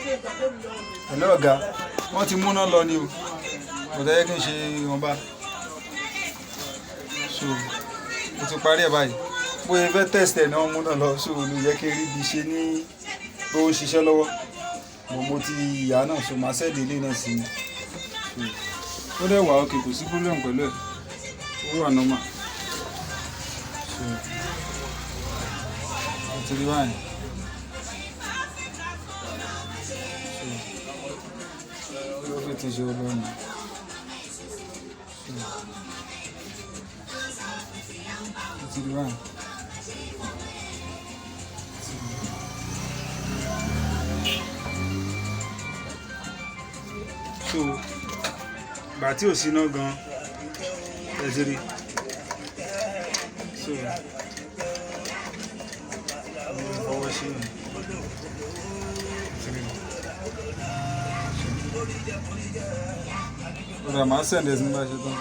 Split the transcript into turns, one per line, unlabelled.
Hello ọ̀gá, wọ́n ti múná lọ ni o. Mo tẹ́ yẹ kí n ṣe ìwọ̀nba. So, mo ti parí ẹ̀ báyìí. Bóyá fẹ́ test ẹ̀ náà múná lọ, so ló yẹ kí n rí ibi ṣe ní tó ń ṣiṣẹ́ lọ́wọ́. Mo ti ìyá náà, so máa sẹ́ẹ̀dì ilé náà sí mi. Ó dẹ̀ wà okay, kò sí problem pẹ̀lú ẹ̀. Ó wà normal. So, mo ti rí báyìí. So, ó fi ti ṣe olóyún. Mo ti rí báyìí. So, ìgbà tí ò síná gan ẹ ti rí. So, fọwọ́ sí i. Ó dà máa send ẹ̀ sí ní bá ṣe tán.